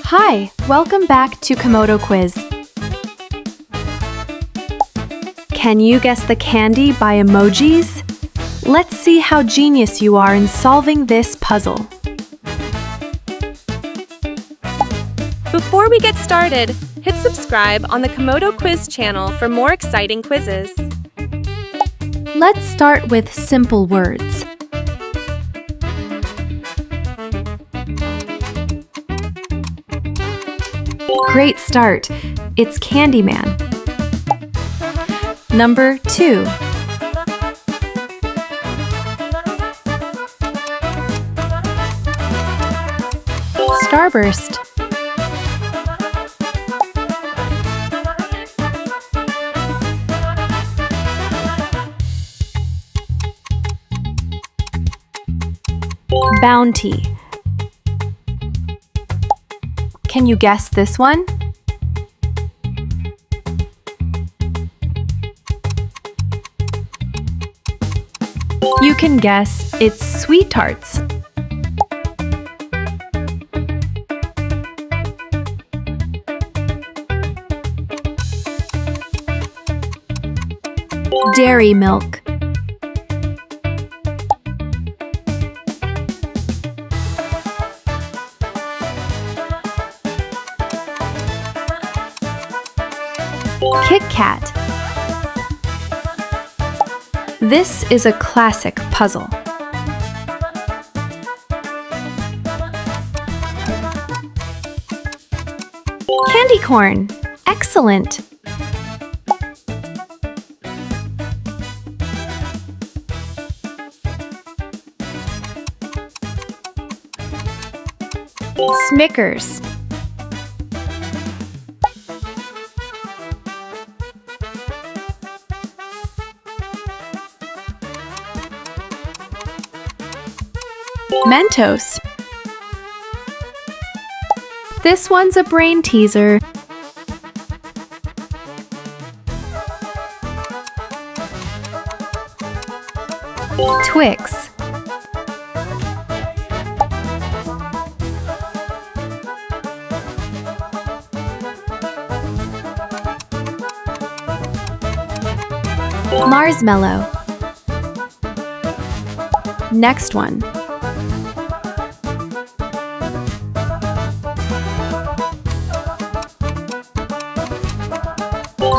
Hi, welcome back to Komodo Quiz. Can you guess the candy by emojis? Let's see how genius you are in solving this puzzle. Before we get started, hit subscribe on the Komodo Quiz channel for more exciting quizzes. Let's start with simple words. Great start. It's Candyman. Number 2. Starburst. Bounty. Can you guess this one? You can guess it's Sweet Tarts. Dairy Milk. Kit Kat. This is a classic puzzle. Candy corn. Excellent. Snickers. Mentos. This one's a brain teaser. Twix. Marshmallow. Next one.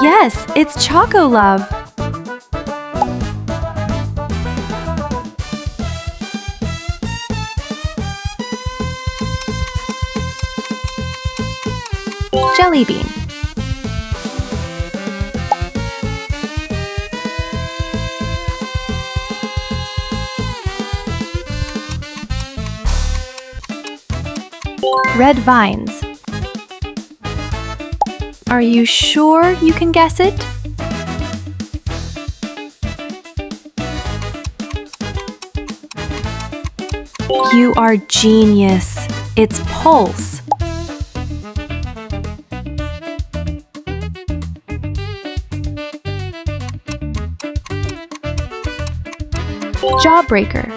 Yes, it's Choco Love. Jelly bean. Red vines. Are you sure you can guess it? You are genius. It's Pulse. Jawbreaker.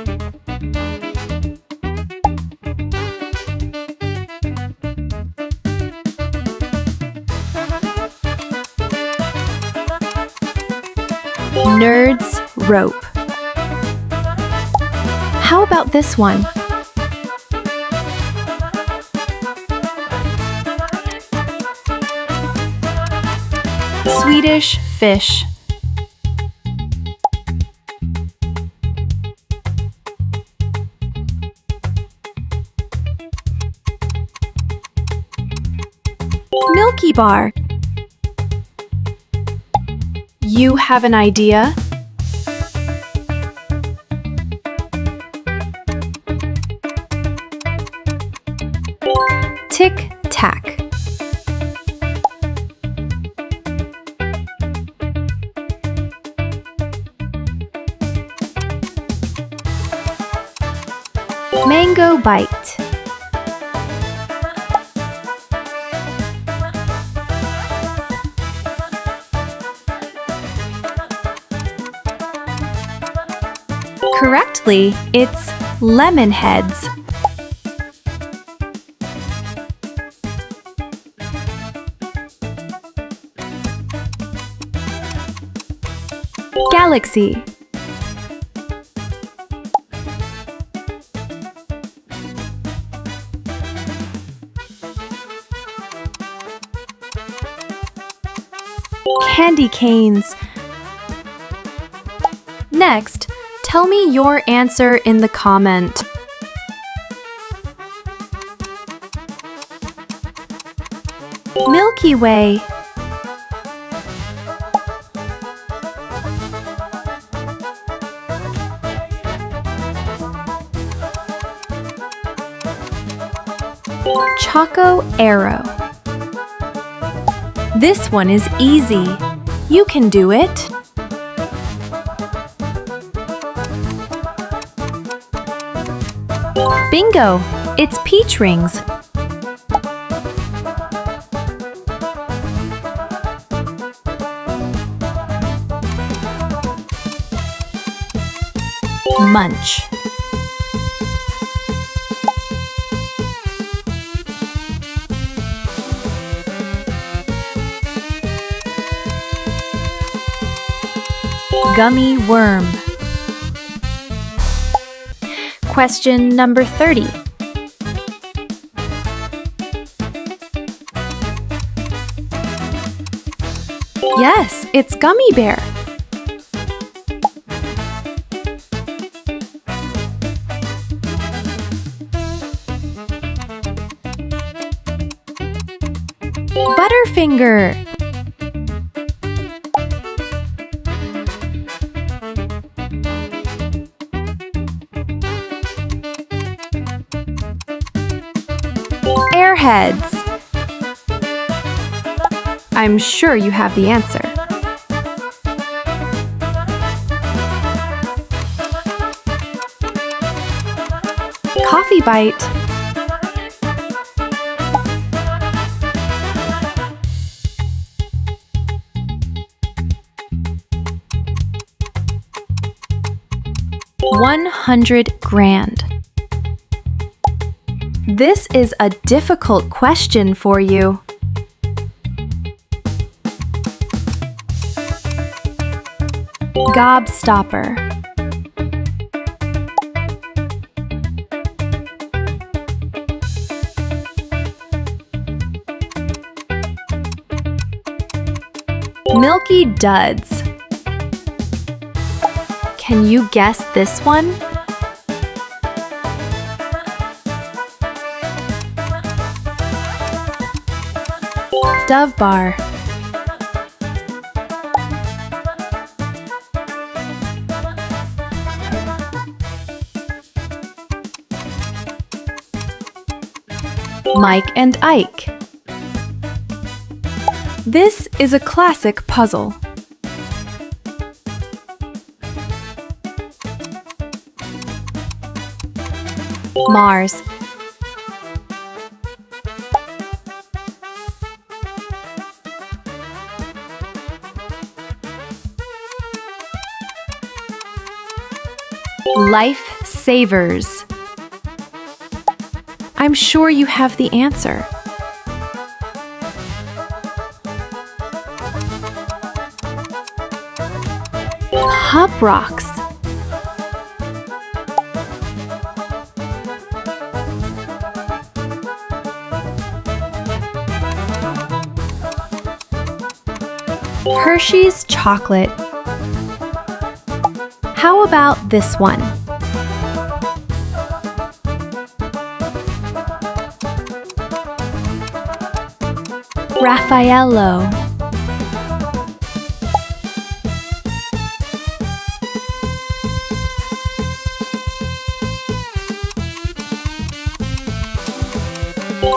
Nerds Rope. How about this one? Swedish Fish. Milky Bar. You have an idea? Tic Tac. Mango Bite. Correctly, it's Lemon Heads. Galaxy. Candy canes. Next, tell me your answer in the comment. Milky Way. Choco Arrow. This one is easy. You can do it. Bingo! It's peach rings. Munch. Gummy worm. Question number 30. Yes, it's Gummy Bear. Butterfinger. Airheads. I'm sure you have the answer. Coffee Bite. $100,000. This is a difficult question for you. Gobstopper. Milky Duds. Can you guess this one? Dove Bar. Mike and Ike. This is a classic puzzle. Mars. Life Savers. I'm sure you have the answer. Pop Rocks. Hershey's Chocolate. How about this one? Raffaello.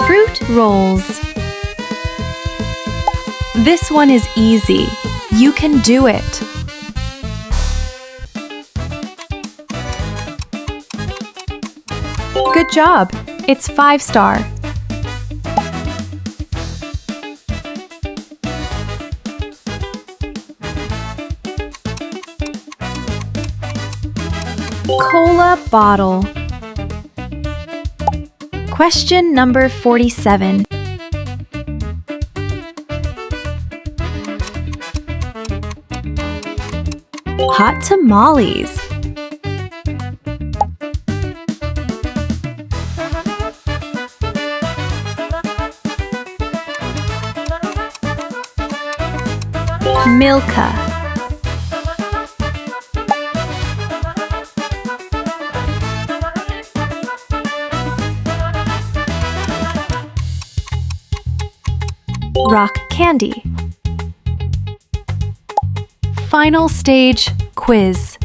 Fruit Rolls. This one is easy. You can do it. Good job. It's 5-star. Cola bottle. Question number 47. hot tamales. Milka. Rock candy. Final stage, quiz.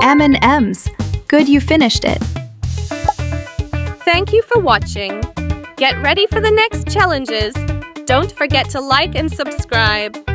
M&Ms. Good you finished it. Thank you for watching. Get ready for the next challenges. Don't forget to like and subscribe.